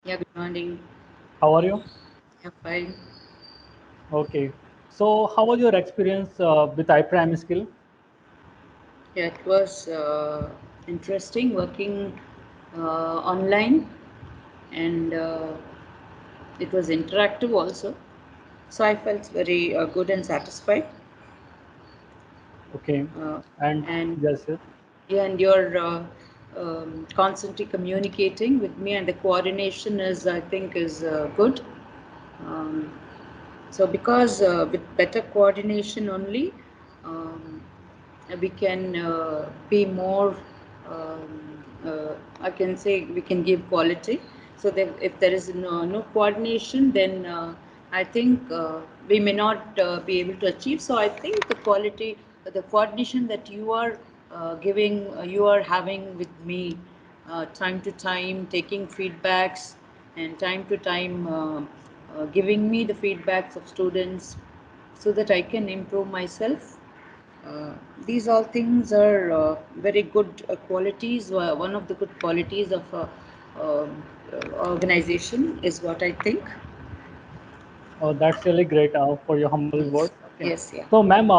Yeah, good morning. How are you? Yeah, fine. Okay. So, how was your experience with iPrime skill? Yeah, it was interesting working online, and it was interactive also. So I felt very good and satisfied. Okay. Uh, And and yes, yes. yeah, and you're constantly communicating with me, and the coordination is, I think, is good. Um, so because with better coordination only, um, we can be more. I can say we can give quality. So that if there is no coordination, then I think we may not be able to achieve. So I think the quality, the coordination that you are giving, you are having with me, time to time, taking feedbacks, and time to time giving me the feedbacks of students so that I can improve myself. Uh, these all things are very good qualities. One of the good qualities of um, organization is what I think. That's really great for your humble Yes, words. Okay. yes, yeah. So, ma'am,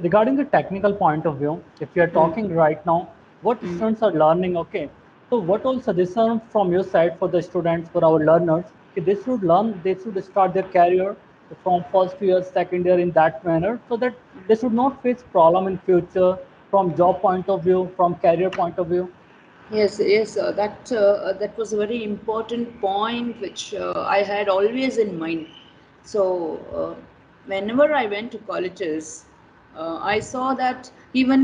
regarding the technical point of view, if we are Mm. talking right now, what Mm. students are learning, okay. So, what all suggestion from your side for the students, for our learners, they should learn, they should start their career from first year, second year in that manner, so that they should not face problem in future from job point of view, from career point of view. Yes, yes, that was a very important point which I had always in mind. So, whenever I went to colleges, I saw that even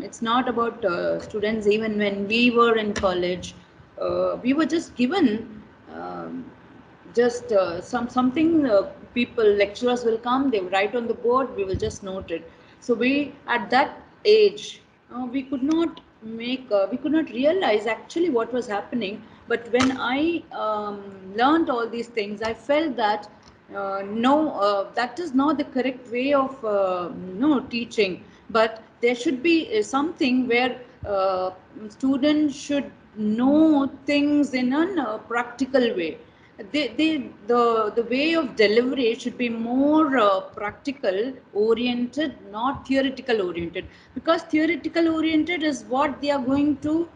it's not about students. Even when we were in college, we were just given just something. People lecturers will come, they will write on the board, we will just note it. So we at that age, we could not realize actually what was happening. But when I learned all these things, I felt that no, that is not the correct way of no teaching. But there should be something where students should know things in a practical way. The way of delivery should be more practical oriented, not theoretical oriented. Because theoretical oriented is what they are going to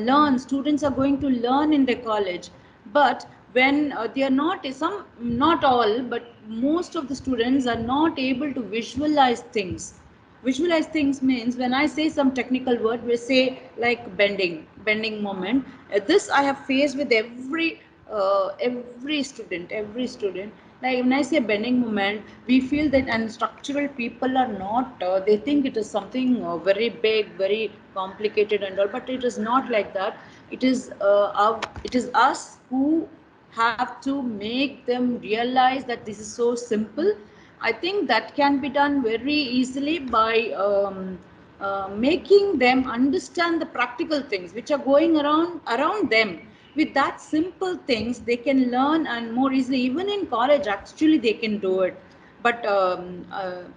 learn. Students are going to learn in the college, but when they are not, some, not all, but most of the students are not able to visualize things. Visualize things means when I say some technical word, we say like bending moment. This I have faced with every student. Like when I say bending moment, we feel that, and structural people are not. They think it is something very big, very complicated, and all. But it is not like that. It is us who have to make them realize that this is so simple. I think that can be done very easily by making them understand the practical things which are going around them. With that simple things, they can learn and more easily. Even in college, actually, they can do it. But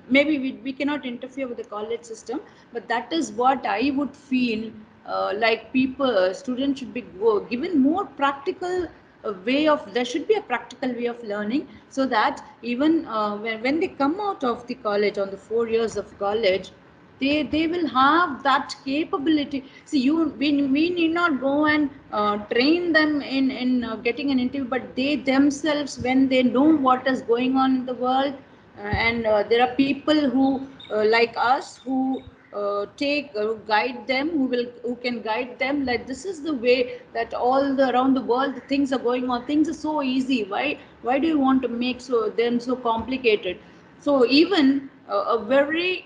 maybe we cannot interfere with the college system. But that is what I would feel like students should be given more practical way of. There should be a practical way of learning, so that even when they come out of the college on the 4 years of college, they will have that capability. See, we need not go and train them in getting an interview, but they themselves, when they know what is going on in the world, and there are people who like us who take guide them, who can guide them, like this is the way that around the world things are going on. Things are so easy. Why do you want to make them so complicated? So even a very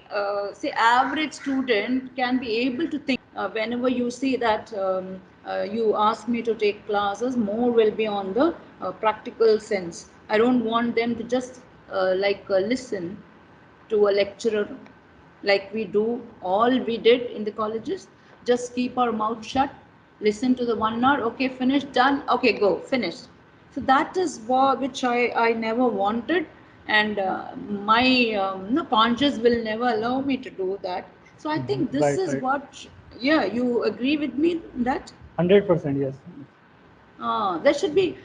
say average student can be able to think. Whenever you see that you ask me to take classes, more will be on the practical sense. I don't want them to just listen to a lecturer like we did in the colleges. Just keep our mouth shut, listen to the 1 hour, okay, finished, done, okay, go, finished. So that is which I never wanted. And my no, conscience will never allow me to do that. So I think this Right, is right. what, yeah, you agree with me in that? 100%, yes. There should be,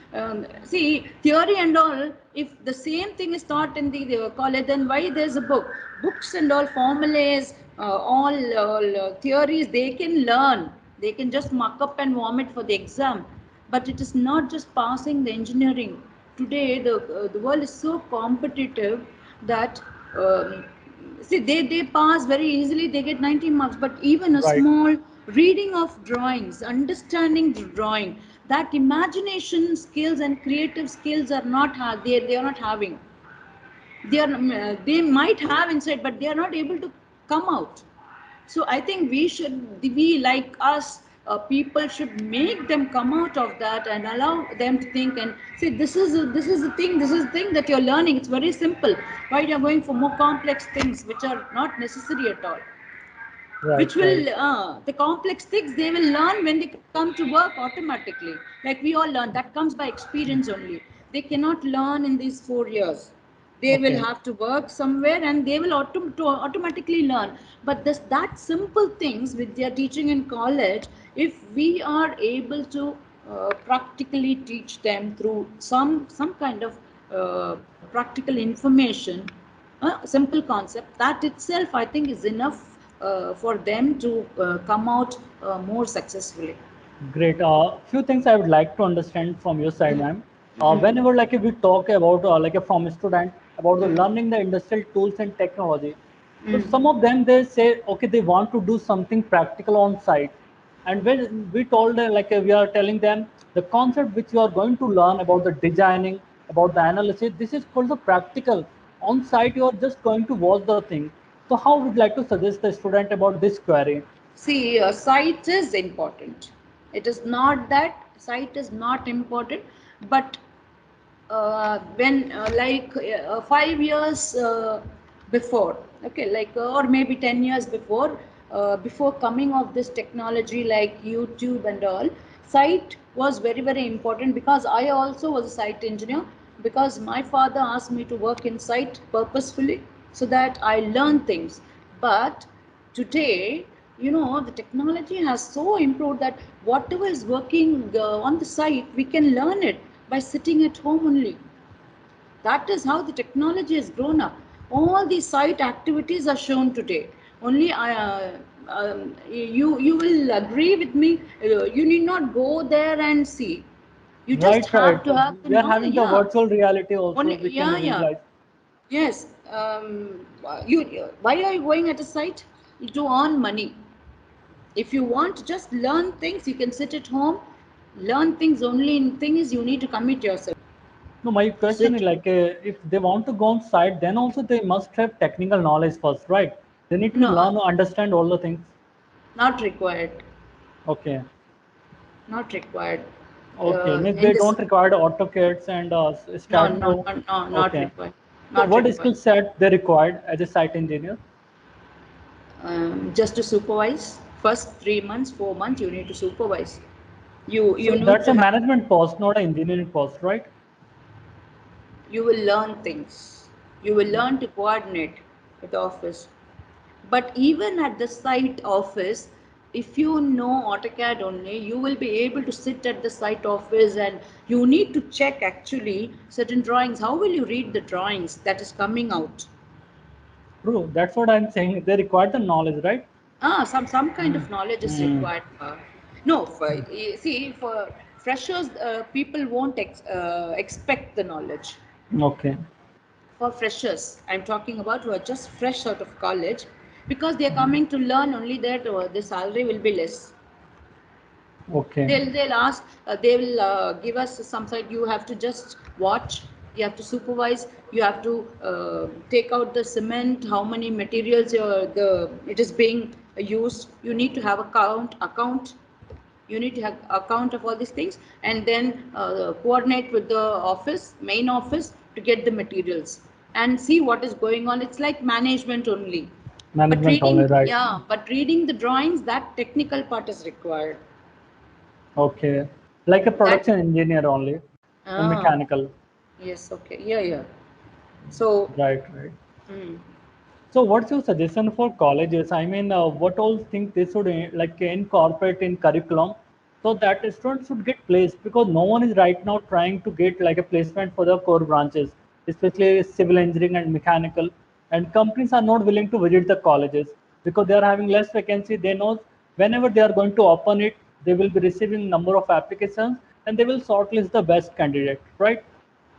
see, theory and all. If the same thing is taught in the college, then why there's a book? Books and all formulas, all theories they can learn. They can just muck up and vomit for the exam. But it is not just passing the engineering. Today, the world is so competitive that um, see they pass very easily, they get 90 marks, but even a Right. small reading of drawings, understanding the drawing, that imagination skills and creative skills are not they are not having. They might have inside, but they are not able to come out. So I think we like us, people should make them come out of that and allow them to think and say, this is the thing that you're learning, it's very simple. Why you're going for more complex things which are not necessary at all? Right, Which right. will the complex things they will learn when they come to work automatically, like we all learn, that comes by experience only. They cannot learn in these 4 years. They will Okay. have to work somewhere and they will automatically learn. But this that simple things which they are teaching in college, if we are able to practically teach them through some kind of practical information, simple concept, that itself I think is enough for them to come out more successfully. Great. Few things I would like to understand from your side, Mm. ma'am. Mm. Whenever like we talk about from a student about the Mm. learning the industrial tools and technology, so Mm. some of them they say, okay, they want to do something practical on site, and when we told them we are telling them the concept which you are going to learn about the designing, about the analysis, this is called the practical. On site, you are just going to watch the thing. So how would you like to suggest the student about this query? See, sight is important. It is not that sight is not important, but when 5 years before, okay, or maybe 10 years before, before coming of this technology like YouTube and all, sight was very very important, because I also was a site engineer, because my father asked me to work in site purposefully so that I learn things. But today, the technology has so improved that whatever is working on the site, we can learn it by sitting at home only. That is how the technology has grown up. All these site activities are shown today. Only you will agree with me. You need not go there and see. You just Right, right. have to have the We are knowledge. having the Yeah. virtual reality also. Only, We can yeah, yeah. visualize. Yes. Why are you going at a site? To earn money. If you want to just learn things, you can sit at home, learn things. Only thing is you need to commit yourself. No, my question is Sit. if they want to go on site, then also they must have technical knowledge first, right? They need to No, learn or understand all the things. not required. Okay. Not required. Okay. Means In they this, don't require the AutoCADs and no, no, StatPro. no, no, not Okay. required. So Not what required. skill set they required as a site engineer? Just to supervise. First 3 months, 4 months, you need to supervise. You So need that's to a have. management post, not an engineering post, right? You will learn things. You will learn to coordinate with the office. But even at the site office, if you know AutoCAD only, you will be able to sit at the site office and you need to check actually certain drawings. How will you read the drawings that is coming out? True. That's what I'm saying. They require the knowledge, right? Some kind Mm. of knowledge is Mm. required. No, see, for freshers, people won't expect the knowledge. Okay. For freshers, I'm talking about who are just fresh out of college, because they are coming to learn only that the salary will be less. Okay. They'll ask, they will give us some side. You have to just watch. You have to supervise. You have to take out the cement. How many materials it is being used. You need to have a account. You need to have account of all these things, and then coordinate with the main office, to get the materials and see what is going on. It's like management only. But Management only, reading, right? yeah, but reading the drawings, that technical part is required. Okay. Like a That production engineer only, a ah mechanical. yes, okay, yeah, yeah. So Right, right. mm, So, what's your suggestion for colleges? I mean, what all things they should like incorporate in curriculum so that students should get placed, because no one is right now trying to get like a placement for the core branches, especially civil engineering and mechanical, and companies are not willing to visit the colleges because they are having less vacancy. They know whenever they are going to open it, they will be receiving number of applications and they will shortlist the best candidate, right?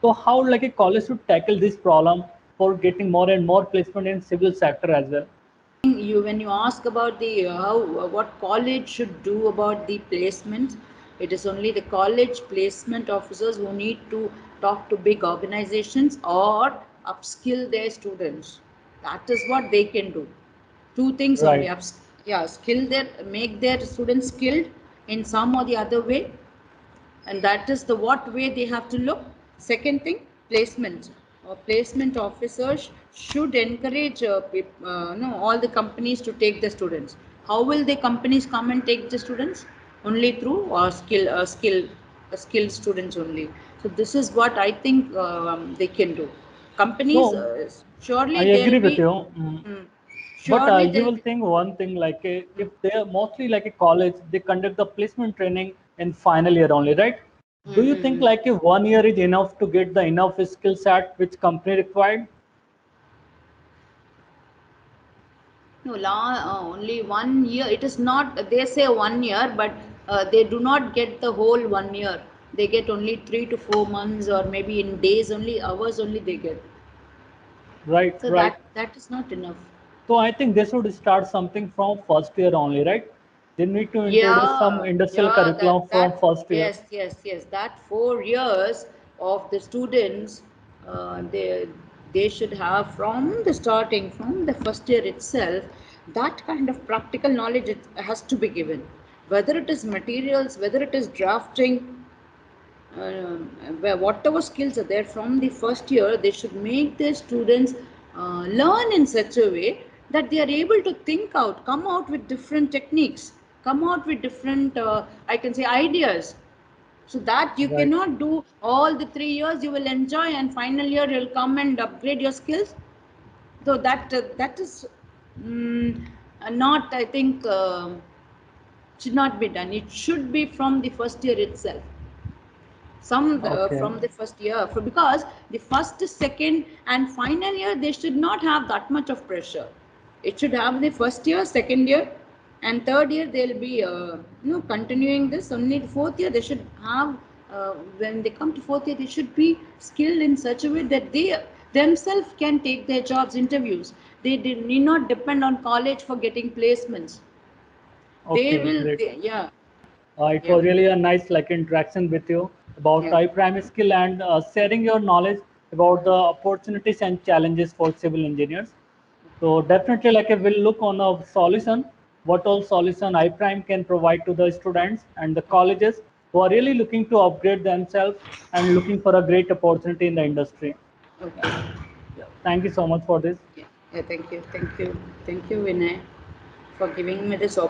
So how like a college should tackle this problem for getting more and more placement in civil sector as well? You when you ask about the how what college should do about the placements, it is only the college placement officers who need to talk to big organizations or upskill their students. That is what they can do. Two things only. Right. Yeah, skill their make their students skilled in some or the other way, and that is the what way they have to look. Second thing, placement or placement officers should encourage no, all the companies to take the students. How will the companies come and take the students? Only through skilled students only. So this is what I think they can do. Companies, No, I surely agree they'll with be, you. But surely you they'll will be. think one thing like if they are mostly like a college, they conduct the placement training in final year only, right? Do you think Mm-hmm. like if 1 year is enough to get the enough skill set which company required? No, only 1 year. It is not, they say 1 year, but they do not get the whole 1 year. They get only 3 to 4 months, or maybe in days only, hours only they get. Right, So right. that is not enough. So I think they should start something from first year only, right? They need to introduce some Yeah, industrial yeah, curriculum from first year. yes. That 4 years of the students, they should have from the starting, from the first year itself, that kind of practical knowledge it has to be given. Whether it is materials, whether it is drafting, where whatever skills are there from the first year, they should make their students learn in such a way that they are able to think out, come out with different techniques, come out with different, I can say, ideas. So that you Right. cannot do all the 3 years you will enjoy, and final year you'll come and upgrade your skills. So that is not, I think, should not be done. It should be from the first year itself, some Okay. from the first year, because the first, second and final year they should not have that much of pressure. It should have the first year, second year, and third year they'll be continuing this. Only the fourth year they should have, when they come to fourth year, they should be skilled in such a way that they themselves can take their jobs interviews. They need not depend on college for getting placements. They Okay, will great. they, yeah. It Yeah. was really a nice like interaction with you about Yeah. iPrime skill and sharing your knowledge about the opportunities and challenges for civil engineers. So definitely like we'll look on a solution, what all solution iPrime can provide to the students and the colleges who are really looking to upgrade themselves and looking for a great opportunity in the industry. Yeah. Okay. Yeah. Thank you so much for this. Yeah, thank you, Vinay, for giving me this opportunity.